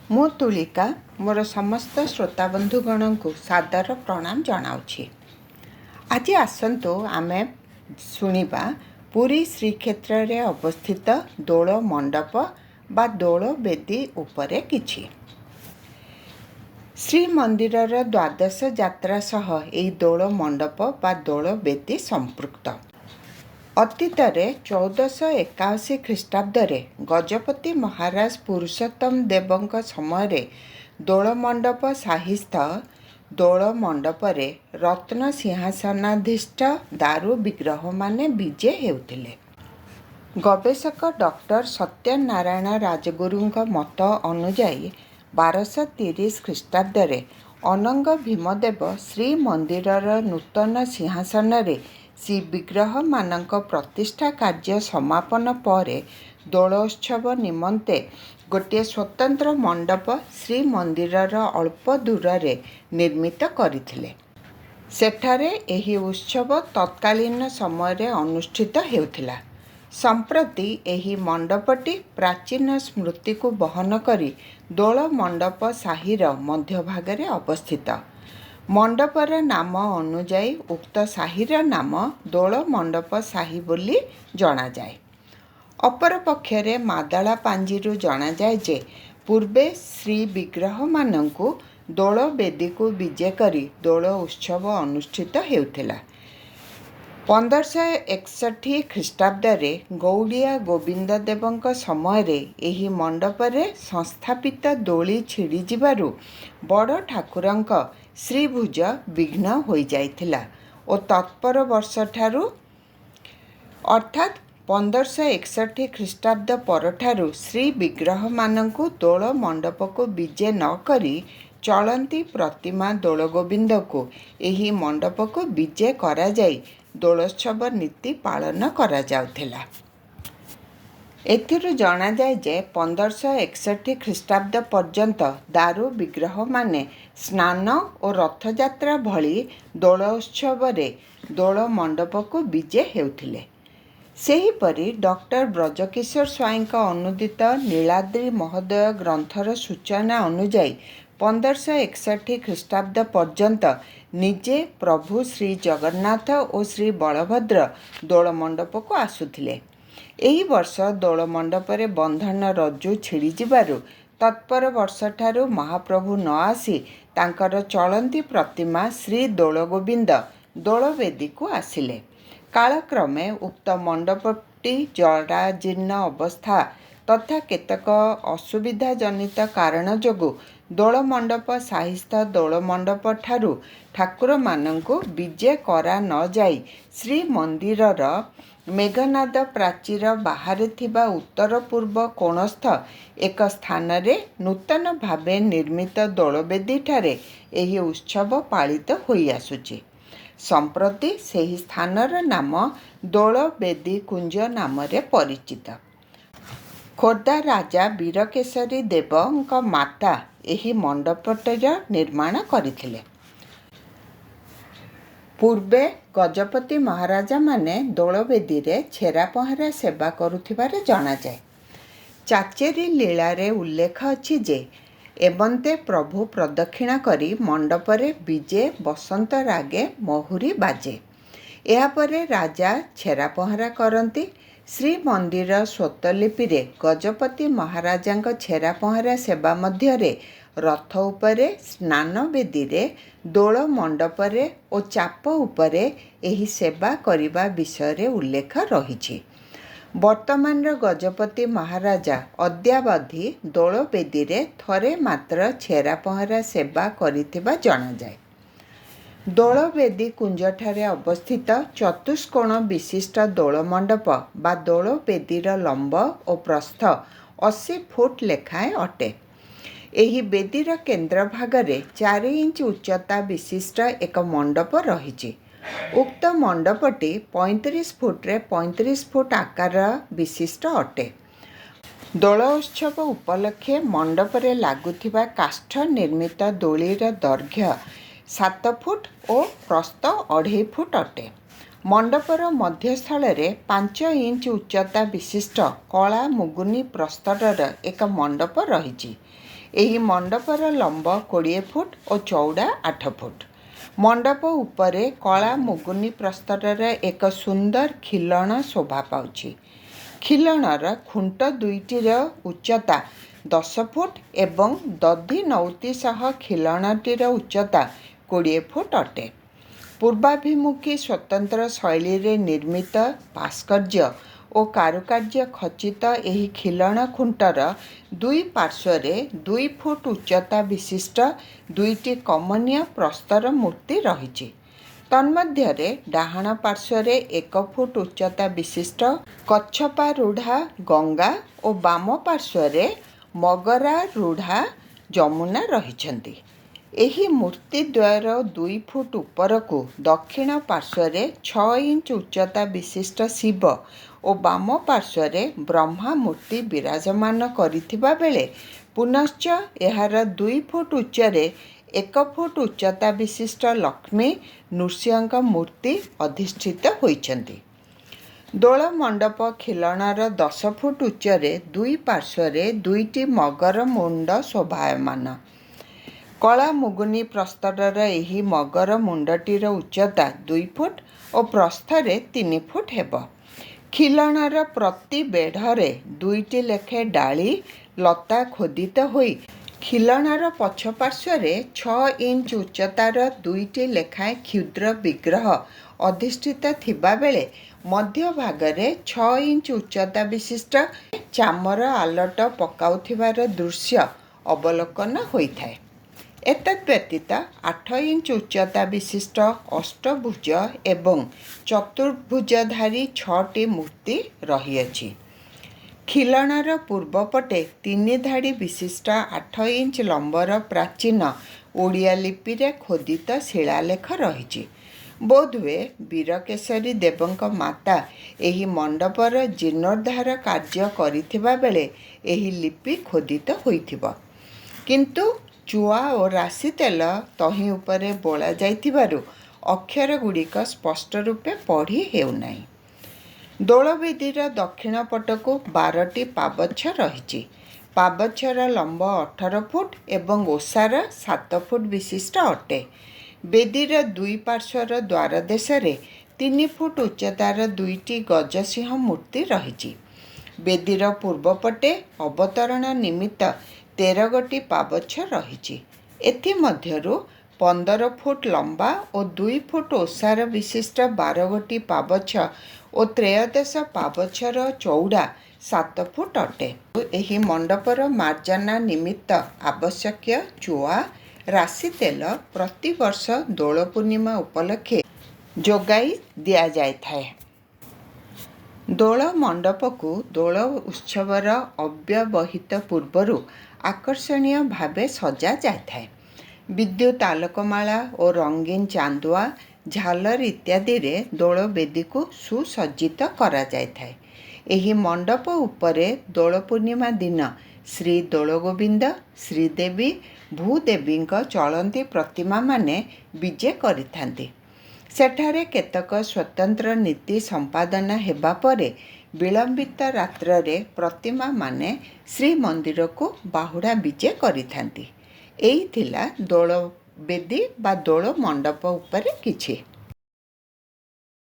ମୁଁ ତୁଳିକା ମୋର ସମସ୍ତ ଶ୍ରୋତାବନ୍ଧୁଗଣ को सादर प्रणाम जनाऊँगी। आज आसतु आमे शुणिबा पुरी श्रीक्षेत्र रे अवस्थित दोल मंडप बा दोल बेदी उपरे किछि। श्रीमंदिरर द्वादश यात्रा सह एही दोल मंडप बा दोल बेदी संपृक्त। अतीतरे 1481 ख्रीष्टाब्दरे गजपति महाराज पुरुषोत्तम देवଙ୍କ समୟରେ दोल मंडप साहिस्थ दोल मंडपरे रत्न सिंहासनाधीष्ट दारु विग्रह माने विजे हेउथिले। गवेषक डॉक्टर सत्यनारायण राजगुरुଙ୍କ मत अनुଯାयी 1230 ख्रीष्टाब्दरे अनंग भीमदेव श्रीमंदिरर नूतन सिंहासन रे श्री विग्रह मानक प्रतिष्ठा कार्य समापन परे दोलोत्सव निमंते गोटे स्वतंत्र मंडप श्रीमंदिरर अल्प दूर रे निर्मित करथिले। सेठारे एही उत्सव तत्कालीन समय रे अनुष्ठित हेउथिला। संप्रति एही मंडपटी प्राचीन स्मृति को बहन करी दोल मंडप साहिर मध्य भागरे अवस्थित। मंडपर नाम अनुजाई उक्त साहिर नाम दोल मंडप साही बोली जना जाए। अपर पक्षरे मादला पांजीरु जना जाए जे पूर्वे श्री विग्रह मानंकु दोल बेदी को विजे करी दोल उत्सव अनुष्ठित हेउथिला। 1561 ख्रीष्टाब्दरे गौड़िया गोविंद देवଙ୍କ समୟରେ ଏହି मंडपरे संस्थापित दोली छिड़ी जिबारु बड़ ठाकुरଙ୍କ श्रीभुज विघ्न होई जाइथिला ओ तत्पर वर्ष ठारू अर्थात 1561 ख्रीष्टाब्द परठारू श्री विग्रह मानंकु दोल मंडप को विजे न करी चलंती प्रतिमा दोल गोविंद को एही मंडप को विजे करा जाई दोलोत्सव नीति पालन करा जाउथिला। एथिरु जना जाए जे 1561 ख्रीष्टाब्द पर्यंत दारु विग्रह माने स्नान और रथयात्रा भली दोलोत्सव रे दोल मंडप को विजे हेउथिले। सेहीपरि डॉक्टर ब्रजकिशोर स्वाईंक अनुदित नीलाद्रि महोदय ग्रंथर सूचना अनुଯାयी 1561 ख्रीष्टाब्द पर्यंत निजे प्रभु श्री जगन्नाथ और श्री बलभद्र दोल मंडप को आसुथिले। एही वर्ष दोल मंडप रे बंधन रज्जु छिड़ी जिबारु तत्पर वर्ष ठारू महाप्रभु न आसी तांकर चलंती प्रतिमा श्री दोल गोविंद दोल वेदी को आसिले। कालक्रमे उक्त मंडपटी जराजीर्ण अवस्था तथा केतक असुविधा जनित कारण जोगु दोल मंडप साहिस्थ दोल मंडप ठारू ठाकुर मानंकु विजे करा न जाई श्री मंदिरर मेघनाद प्राचीर बाहरे थिबा उत्तर पूर्व कोणस्थ एक स्थान रे नूतन भावे निर्मित दोलवेदी ठारे एही उत्सव पालित होई आसुची। संप्रति सेही स्थानर नाम दोलवेदी कुंज नाम रे परिचित। खोर्धा राजा वीरकेशरी देवଙ୍କ माता एही मंडपटर निर्माण करथिले। पूर्वे गजपति महाराजा माने दोलवेदी रे छेरा पहरा सेवा करुथिबारे जना जाए। चाचेरी लीला रे उल्लेख अछि जे एवंते प्रभु प्रदक्षिणा करी मंडपरे विजे बसंत रागे महुरी बाजे। एहा परे राजा छेरा पहरा करती। श्रीमंदिर स्वतलिपि रे गजपति महाराजांक छेरा पहरा सेवा मध्यरे रथ उपरे स्नान वेदी रे दोल मंडपरे ओ चाप उपरे एही सेवा करिबा विषय रे उल्लेख रहिछि। वर्तमान गजपति महाराजा अद्यावधि दोल वेदी रे थरे मात्र छेरा पहरा सेवा करिथिबा जଣା जाए। दोल वेदी कुंजठारे अवस्थित चतुष्कोण विशिष्ट दोल मंडप बा दोल वेदीर लंब और प्रस्थ 80 फुट लेखाएं अटे। एही वेदीर केंद्र भागरे 4 इंच उच्चता विशिष्ट एक मंडप रहिछि। उक्त मंडपटी 35 फुट रे 35 फुट आकार विशिष्ट अटे। दोलोत्सव उपलक्षे मंडपरे लागुथिबा काष्ठ निर्मित दोलीर दैर्घ्य 7 फुट और प्रस्थ 2.5 फुट अटे। मंडपर मध्यस्थल 5 इंच उच्चता विशिष्ट कला मुगुनी प्रस्तरर एक मंडप रही। ଏହି ମଣ୍ଡପର ଲମ୍ବ 20 ଫୁଟ ଓ ଚଉଡ଼ା 8 ଫୁଟ। ମଣ୍ଡପ ଉପରେ କଳା ମୁଗୁନି ପ୍ରସ୍ତରର ଏକ ସୁନ୍ଦର ଖିଲଣ ଶୋଭା ପାଉଛି। ଖିଲଣର ଖୁଣ୍ଟ ଦୁଇଟିର ଉଚ୍ଚତା 10 ଫୁଟ ଏବଂ ଦଧି ନଉତି ସହ ଖିଲଣଟିର ଉଚ୍ଚତା 20 ଫୁଟ ଅଟେ। ପୂର୍ବାଭିମୁଖୀ ସ୍ୱତନ୍ତ୍ର ଶୈଳୀରେ ନିର୍ମିତ ଭାସ୍କର୍ଯ୍ୟ ଓ କାରୁକାର୍ଯ୍ୟ ଖଚିତ ଏହି ଖିଲଣ ଖୁଣ୍ଟର ଦୁଇ ପାର୍ଶ୍ୱରେ 2 ଫୁଟ ଉଚ୍ଚତା ବିଶିଷ୍ଟ ଦୁଇଟି କମନୀୟ ପ୍ରସ୍ତର ମୂର୍ତ୍ତି ରହିଛି। ତନ୍ମଧ୍ୟରେ ଡାହାଣ ପାର୍ଶ୍ୱରେ 1 ଫୁଟ ଉଚ୍ଚତା ବିଶିଷ୍ଟ କଚ୍ଛପାରୂଢ଼ା ଗଙ୍ଗା ଓ ବାମ ପାର୍ଶ୍ୱରେ ମଗରାରୂଢ଼ା ଯମୁନା ରହିଛନ୍ତି। ଏହି ମୂର୍ତ୍ତିଦ୍ୱୟର 2 ଫୁଟ ଉପରକୁ ଦକ୍ଷିଣ ପାର୍ଶ୍ୱରେ 6 ଇଞ୍ଚ ଉଚ୍ଚତା ବିଶିଷ୍ଟ ଶିବ ଓ ବାମ ପାର୍ଶ୍ୱରେ ବ୍ରହ୍ମା ମୂର୍ତ୍ତି ବିରାଜମାନ କରିଥିବା ବେଳେ ପୁନଶ୍ଚ ଏହାର 2 ଫୁଟ ଉଚ୍ଚରେ 1 ଫୁଟ ଉଚ୍ଚତା ବିଶିଷ୍ଟ ଲକ୍ଷ୍ମୀ ନୃସିଂହଙ୍କ ମୂର୍ତ୍ତି ଅଧିଷ୍ଠିତ ହୋଇଛନ୍ତି। ଦୋଳ ମଣ୍ଡପ ଖିଲଣର 10 ଫୁଟ ଉଚ୍ଚରେ ଦୁଇ ପାର୍ଶ୍ୱରେ 2ଟି ମଗର ମୁଣ୍ଡ ଶୋଭାୟମାନ। କଳା ମୁଗୁନି ପ୍ରସ୍ତରର ଏହି ମଗର ମୁଣ୍ଡଟିର ଉଚ୍ଚତା 2 ଫୁଟ ଓ ପ୍ରସ୍ଥରେ 3 ଫୁଟ ହେବ। ଖିଲଣର ପ୍ରତି ବେଢ଼ରେ 2ଟି ଲେଖାଏଁ ଡାଳି ଲତା ଖୋଦିତ ହୋଇ ଖିଲଣର ପଛ ପାର୍ଶ୍ୱରେ 6 ଇଞ୍ଚ ଉଚ୍ଚତାର 2ଟି ଲେଖାଏଁ କ୍ଷୁଦ୍ର ବିଗ୍ରହ ଅଧିଷ୍ଠିତ ଥିବାବେଳେ ମଧ୍ୟଭାଗରେ 6 ଇଞ୍ଚ ଉଚ୍ଚତା ବିଶିଷ୍ଟ ଚାମର ଆଲଟ ପକାଉଥିବାର ଦୃଶ୍ୟ ଅବଲୋକନ ହୋଇଥାଏ। ଏତଦ୍‌ବ୍ୟତୀତ 8 ଇଞ୍ଚ ଉଚ୍ଚତା ବିଶିଷ୍ଟ ଅଷ୍ଟଭୁଜ ଏବଂ ଚତୁର୍ଭୁଜଧାରୀ 6ଟି ମୂର୍ତ୍ତି ରହିଅଛି। ଖିଲଣର ପୂର୍ବପଟେ 3 ଧାଡ଼ି ବିଶିଷ୍ଟ 8 ଇଞ୍ଚ ଲମ୍ବର ପ୍ରାଚୀନ ଓଡ଼ିଆ ଲିପିରେ ଖୋଦିତ ଶିଳାଲେଖ ରହିଛି। ବୋଧହୁଏ ବୀରକେଶରୀ ଦେବଙ୍କ ମାତା ଏହି ମଣ୍ଡପର ଜୀର୍ଣ୍ଣୋଦ୍ଧାର କାର୍ଯ୍ୟ କରିଥିବା ବେଳେ ଏହି ଲିପି ଖୋଦିତ ହୋଇଥିବ। କିନ୍ତୁ ଚୁଆ ଓ ରାଶି ତେଲ ତହିଁ ଉପରେ ବୋଳା ଯାଇଥିବାରୁ ଅକ୍ଷରଗୁଡ଼ିକ ସ୍ପଷ୍ଟ ରୂପେ ପଢ଼ି ହେଉନାହିଁ। ଦୋଳବେଦୀର ଦକ୍ଷିଣ ପଟକୁ 12ଟି ପାବଚ୍ଛ ରହିଛି। ପାବଚ୍ଛର ଲମ୍ବ 18 ଫୁଟ ଏବଂ ଓସାର 7 ଫୁଟ ବିଶିଷ୍ଟ ଅଟେ। ବେଦୀର ଦୁଇ ପାର୍ଶ୍ୱର ଦ୍ୱାର ଦେଶରେ 3 ଫୁଟ ଉଚ୍ଚତାର 2ଟି ଗଜସିଂହ ମୂର୍ତ୍ତି ରହିଛି। ବେଦୀର ପୂର୍ବପଟେ ଅବତରଣ ନିମିତ୍ତ 13 ଗୋଟି ପାବଚ୍ଛ ରହିଛି। ଏଥିମଧ୍ୟରୁ 15 ଫୁଟ ଲମ୍ବା ଓ 2 ଫୁଟ ଓସାର ବିଶିଷ୍ଟ 12 ଗୋଟି ପାବଚ୍ଛ ଓ ତ୍ରୟୋଦଶ ପାବଚ୍ଛର ଚଉଡ଼ା 7 ଫୁଟ ଅଟେ। ଏହି ମଣ୍ଡପର ମାର୍ଜନା ନିମିତ୍ତ ଆବଶ୍ୟକୀୟ ଚୁଆ ରାଶି ତେଲ ପ୍ରତିବର୍ଷ ଦୋଳ ପୂର୍ଣ୍ଣିମା ଉପଲକ୍ଷେ ଯୋଗାଇ ଦିଆଯାଇଥାଏ। ଦୋଳ ମଣ୍ଡପକୁ ଦୋଳ ଉତ୍ସବର ଅବ୍ୟବହିତ ପୂର୍ବରୁ ଆକର୍ଷଣୀୟ ଭାବେ ସଜା ଯାଇଥାଏ। ବିଦ୍ୟୁତ୍ ଆଲୋକମାଳା ଓ ରଙ୍ଗୀନ ଚାନ୍ଦୁଆ ଝାଲର ଇତ୍ୟାଦିରେ ଦୋଳ ବେଦୀକୁ ସୁସଜ୍ଜିତ କରାଯାଇଥାଏ। ଏହି ମଣ୍ଡପ ଉପରେ ଦୋଳ ପୂର୍ଣ୍ଣିମା ଦିନ ଶ୍ରୀ ଦୋଳଗୋବିନ୍ଦ ଶ୍ରୀଦେବୀ ଭୂଦେବୀଙ୍କ ଚଳନ୍ତି ପ୍ରତିମାମାନେ ବିଜେ କରିଥାନ୍ତି। ସେଠାରେ କେତେକ ସ୍ୱତନ୍ତ୍ର ନୀତି ସମ୍ପାଦନ ହେବା ପରେ ବିଳମ୍ବିତ ରାତ୍ରରେ ପ୍ରତିମାମାନେ ଶ୍ରୀମନ୍ଦିରକୁ ବାହୁଡ଼ା ବିଜେ କରିଥାନ୍ତି। ଏଇ ଥିଲା ଦୋଳ ବେଦୀ ବା ଦୋଳ ମଣ୍ଡପ ଉପରେ କିଛି।